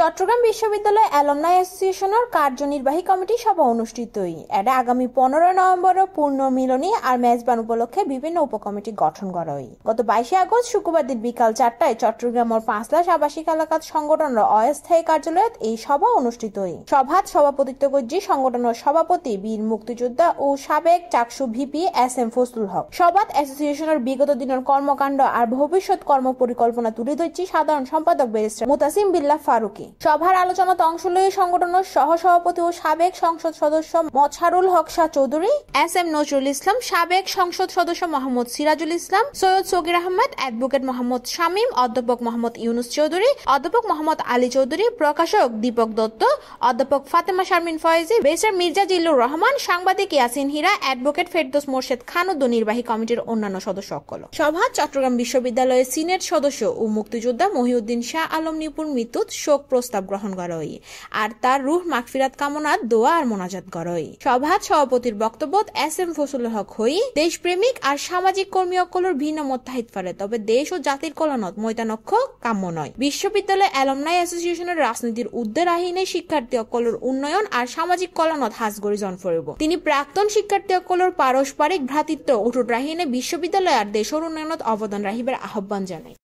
চট্টগ্রাম বিশ্ববিদ্যালয় অ্যালুমনাই অ্যাসোসিয়েশনের কার্যনির্বাহী কমিটি সভা অনুষ্ঠিতই এটা আগামী 15 নভেম্বর পুনর্মিলনী আর মেজবান উপলক্ষে বিভিন্ন উপকমিটি গঠন করা হয়। গত 22 আগস্ট শুক্রবার দিন বিকাল 4টায় চট্টগ্রামের 5 লাখ আবাসিক এলাকাত সংগঠনের অস্থায়ী কার্যালয়ত এই সভা অনুষ্ঠিত হয়। সভাত সভাপতিত্ব করছি সংগঠনের সভাপতি বীর মুক্তিযোদ্ধা ও সাবেক চাকসু ভিপি SM ফজলুল হক। সভাত অ্যাসোসিয়েশনের বিগত দিনের কর্মকাণ্ড আর ভবিষ্যৎ কর্ম পরিকল্পনা তুলে ধরছি সাধারণ সম্পাদক ব্যারিস্টার মুতাসিম বিল্লাহ ফারুকি। সভার আলোচনাতে অংশ লয়ে সংগঠনের সহসভাপতি ও সাবেক সংসদ সদস্য মছারুল হক শাহ চৌধুরী, SM নজরুল ইসলাম, সাবেক সংসদ সদস্য মোহাম্মদ সিরাজুল ইসলাম, সৈয়দ সগির আহমেদ, অ্যাডভোকেট মোহাম্মদ শামীম, অধ্যাপক মোহাম্মদ ইউনুস চৌধুরী, অধ্যাপক মোহাম্মদ আলী চৌধুরী, প্রকাশক দীপক দত্ত, অধ্যাপক ফাতেমা শারমিন ফয়েজি, ব্যারিস্টার মির্জা জিল্লুর রহমান, সাংবাদিক ইয়াসিন হীরা, অ্যাডভোকেট ফেরদৌস মোর্শেদ খান ও নির্বাহী কমিটির অন্যান্য সদস্য সকল। সভা চট্টগ্রাম বিশ্ববিদ্যালয়ের সিনেট সদস্য ও মুক্তিযোদ্ধা মহিউদ্দিন শাহ আলম নিপুর মৃত্যুত শোক প্রস্তাব গ্রহণ করা হয় আর তার রুহ মাগফিরাত কামনাত দোয়া আর মোনাজাত করা হয়। সভাত সভাপতির বক্তব্য SM ফজলুল হক হই দেশপ্রেমিক আর সামাজিক কর্মী অকলর ভিন্ন মত থাইত পারে, তবে দেশ ও জাতির কল্যাণত মৈতানক্ষ কাম্য নয়। বিশ্ববিদ্যালয় অ্যালুমনাই অ্যাসোসিয়েশনের রাজনীতির উদ্দের আহিনে শিক্ষার্থী অকলর উন্নয়ন আর সামাজিক কল্যাণত হাজগরি জন ফরিব। তিনি প্রাক্তন শিক্ষার্থী অকলর পারস্পরিক ভ্রাতৃত্ব অটুট রাহিনে বিশ্ববিদ্যালয় আর দেশের উন্নয়নত অবদান রাখিবার আহ্বান জানায়।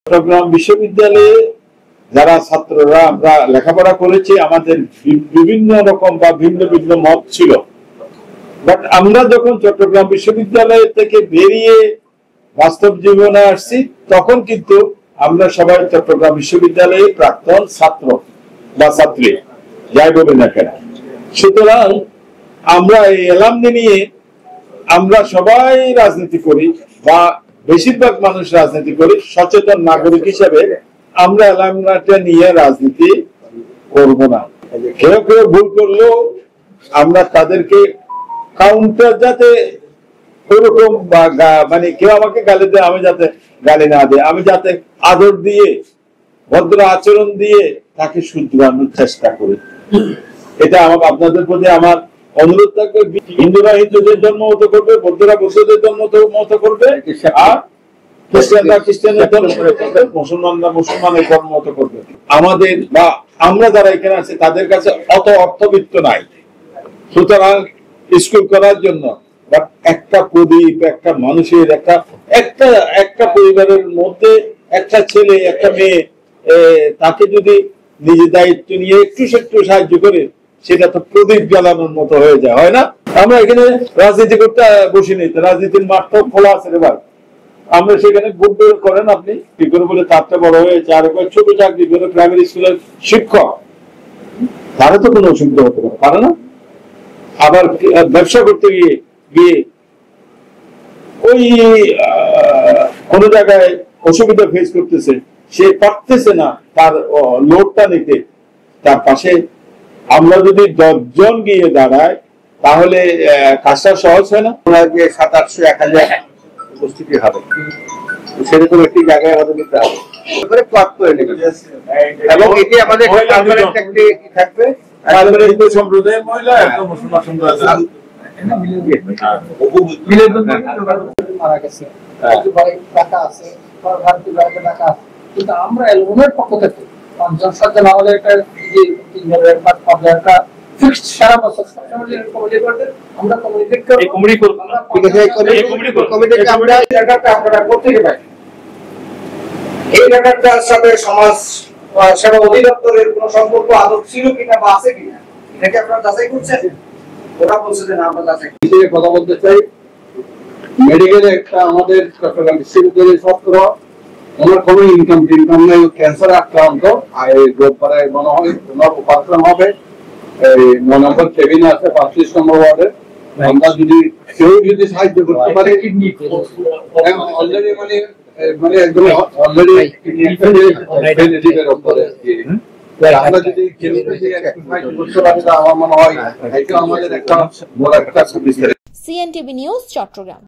চট্টগ্রাম বিশ্ববিদ্যালয়ে যারা ছাত্ররা আমরা লেখাপড়া করেছি, আমাদের বিভিন্ন রকম বা ভিন্ন ভিন্ন মত ছিল, বাট আমরা যখন চট্টগ্রাম বিশ্ববিদ্যালয় থেকে বেরিয়ে বাস্তব জীবনে আসছি তখন কিন্তু আমরা সবাই চট্টগ্রাম বিশ্ববিদ্যালয়ে প্রাক্তন ছাত্র বা ছাত্রী যাই বলি না কেন। সুতরাং আমরা এই অ্যালামনি নিয়ে আমরা সবাই রাজনীতি করি বা বেশিরভাগ মানুষ রাজনীতি করি। সচেতন নাগরিক হিসেবে আমরা অ্যালামনাটা নিয়ে রাজনীতি করব না। কেউ কেউ ভুল করলেও আমরা তাদেরকে কাউন্টার যাতে ওরকম মানে কেউ আমাকে গালি দেয় আমি যাতে গালি না দেয়, আমি যাতে আদর দিয়ে ভদ্র আচরণ দিয়ে তাকে শুধরানোর চেষ্টা করি। এটা আমার আপনাদের প্রতি আমার অনুরোধ থাকবে। হিন্দুরা হিন্দুদের জন্ম মতো করবে, বৌদ্ধরা বৌদ্ধদের জন্ম মতো করবে, আর খ্রিস্টানরা খ্রিস্টানের ধর্ম করবে, মুসলমানরা মুসলমানের ধর্ম মতো করবে। আমাদের বা আমরা যারা এখানে আছে তাদের কাছে অত অর্থবিত্ত নাই, সুতরাং স্কুল করার জন্য একটা প্রদীপ, একটা মানুষের একটা পরিবারের মধ্যে একটা ছেলে একটা মেয়ে তাকে যদি নিজের দায়িত্ব নিয়ে একটু সাহায্য করে সেটা তো প্রদীপ জ্বালানোর মতো হয়ে যায়, হয় না? আমরা এখানে রাজনীতি করতে বসিনি, রাজনীতির মাঠটা খোলা আছে এবার। আমরা সেখানে ভোট বের করেন আপনি কি করে বলে তারটা বড় হয়েছে আর ছোট চাকরি করে প্রাইমারি স্কুলের শিক্ষক, তারা তো কোনো অসুবিধা হতে পারে না। আবার ব্যবসা করতে গিয়ে ওই কোন জায়গায় অসুবিধা ফেস করতেছে, সে পারতেছে না তার লোডটা নিতে, তার পাশে আমরা যদি 10 জন গিয়ে দাঁড়াই তাহলে কাজটা সহজ হয় না। 700-800-1000 উপস্থিতি হবে, সেরকম একটি জায়গায় আমাদের নিতে হবে এবং এটি আমাদের থাকবে সম্প্রদায়ের মহিলা একদম মুসলমান সম্প্রদায় মারা গেছে, টাকা আছে, কিন্তু আমরা এলুমের পক্ষ থেকে 5-7 জন আমাদের একটা একটা ফিক্সড সারা বছর আমরা কমিউনিকেট করব। আমরা আপনারা প্রত্যেকে পাই এই লেটারটার সাথে সমাজ সেবা অধিদপ্তরের কোনো সম্পর্ক আদৌ ছিল কিনা বা আছে কিনা, এটাকে আপনারা যাচাই করছেন? ওরা বলছে যে না, আমরা যাচাই কথা বলতে চাই। মেডিকেলে একটা আমাদের চট্টগ্রাম বিশ্ববিদ্যালয়ের ছাত্র, ওনার কোনো ইনকাম নেই, ক্যান্সার আক্রান্ত, রোববারে মনে হয় ওনার অপারেশন হবে। এই 9 নম্বর কেবিনে আছে 35 নম্বর ওয়ার্ডে। আমরা যদি কেউ যদি সাহায্য করতে পারে, অলরেডি মানে একদম অলরেডি আমরা যদি কেউ সাহায্য করতে পারি আমার মনে হয় এটা আমাদের একটা বড় একটা সার্ভিস। CNTV news, Chittagong.